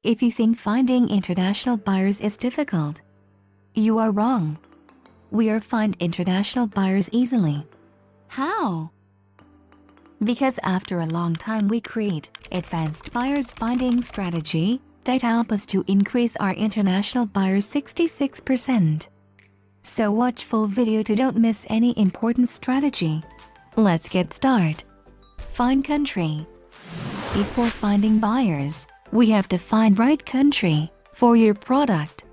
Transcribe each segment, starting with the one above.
If you think finding international buyers is difficult, you are wrong. We are find international buyers easily. How? Because after a long time we create advanced buyers finding strategy that help us to increase our international buyers 66%. So watch full video to don't miss any important strategy. Let's get started. Find country. Before finding buyers, we have to find right country for your product.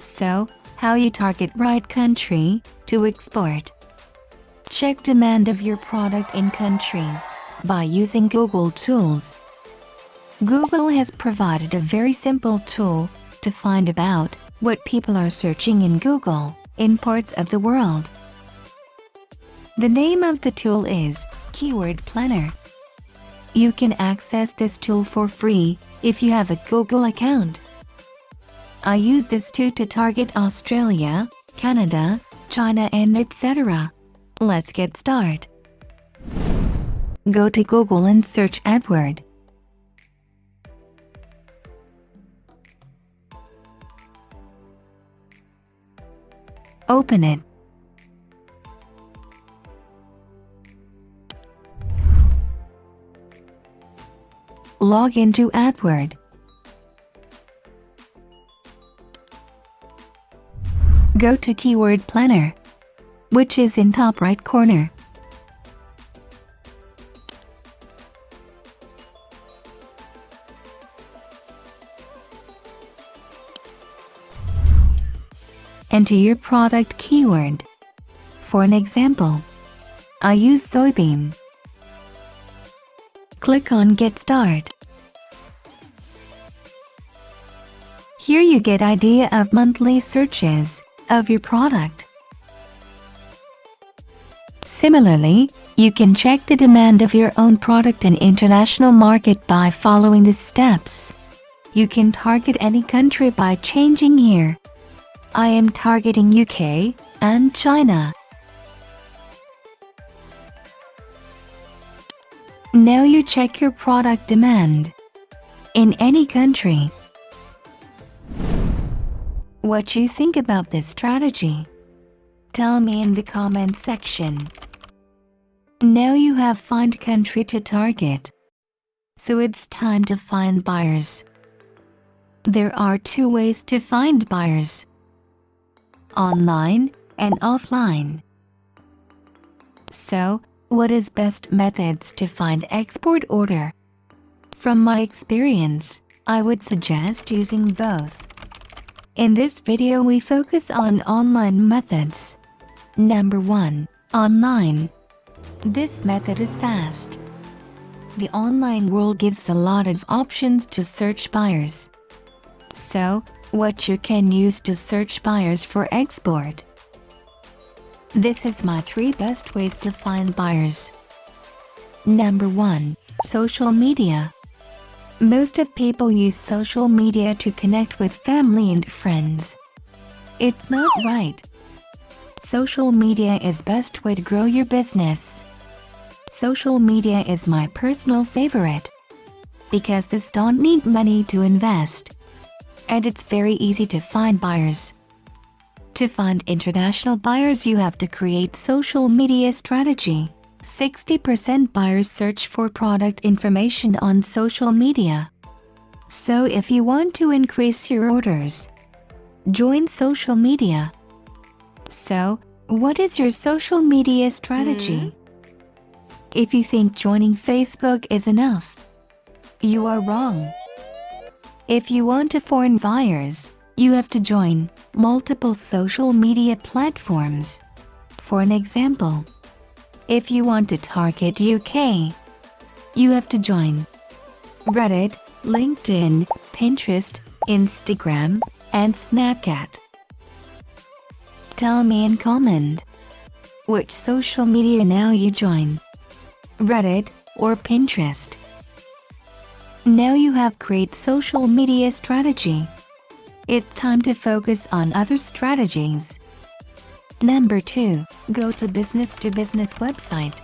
So, how you target right country to export? Check demand of your product in countries by using Google tools. Google has provided a very simple tool to find about what people are searching in Google in parts of the world. The name of the tool is Keyword Planner. You can access this tool for free if you have a Google account. I use this tool to target Australia, Canada, China and etc. Let's get started. Go to Google and search AdWord. Open it. Log into AdWord. Go to Keyword Planner, which is in top right corner. Enter your product keyword. For an example, I use soybean. Click on Get Started. Here you get idea of monthly searches of your product. Similarly, you can check the demand of your own product in international market by following the steps. You can target any country by changing here. I am targeting UK and China. Now you check your product demand in any country. What you think about this strategy? Tell me in the comment section. Now you have find country to target. So it's time to find buyers. There are two ways to find buyers: online and offline. So, what is best methods to find export order? From my experience, I would suggest using both. In this video we focus on online methods. Number 1. Online. This method is fast. The online world gives a lot of options to search buyers. So, what you can use to search buyers for export. This is my 3 best ways to find buyers. Number 1. Social media. Most of people use social media to connect with family and friends. It's not right. Social media is best way to grow your business. Social media is my personal favorite because this don't need money to invest. And it's very easy to find buyers. To find international buyers you have to create social media strategy. 60% buyers search for product information on social media. So if you want to increase your orders, join social media. So, what is your social media strategy? If you think joining Facebook is enough, you are wrong. If you want to find buyers, you have to join multiple social media platforms. For an example, if you want to target UK, you have to join Reddit, LinkedIn, Pinterest, Instagram, and Snapchat. Tell me in comment, which social media now you join, Reddit or Pinterest. Now you have great social media strategy. It's time to focus on other strategies. Number 2. Go to business-to-business website.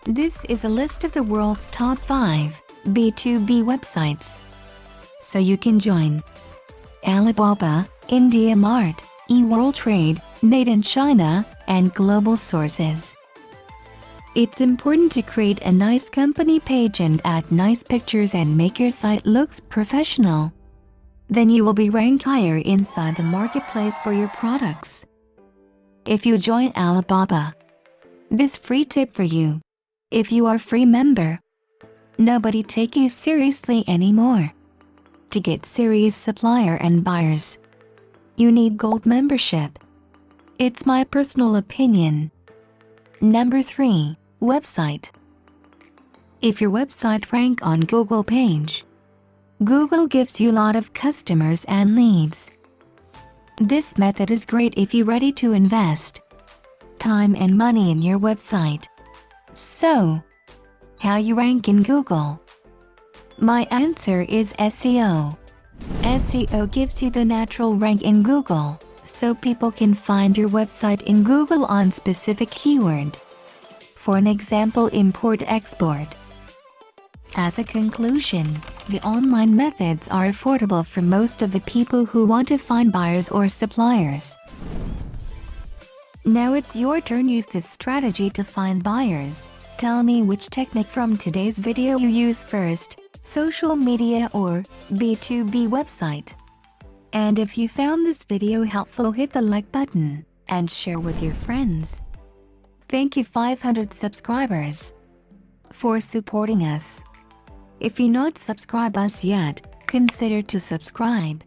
This is a list of the world's top 5 B2B websites. so you can join Alibaba, India Mart, eWorld Trade, Made in China, and global sources. It's important to create a nice company page and add nice pictures and make your site looks professional. Then you will be ranked higher inside the marketplace for your products. If you join Alibaba, this free tip for you. If you are free member, nobody take you seriously anymore. To get serious supplier and buyers, you need gold membership. It's my personal opinion. Number 3. Website. If your website rank on Google page, Google gives you a lot of customers and leads. This method is great if you're ready to invest time and money in your website. So, how you rank in Google? My answer is SEO. SEO gives you the natural rank in Google, so people can find your website in Google on specific keyword. For an example, import-export. As a conclusion, the online methods are affordable for most of the people who want to find buyers or suppliers. Now it's your turn. Use this strategy to find buyers. Tell me which technique from today's video you use first, social media or B2B website. And if you found this video helpful, hit the like button and share with your friends. Thank you 500 subscribers for supporting us. If you not subscribe us yet, consider to subscribe.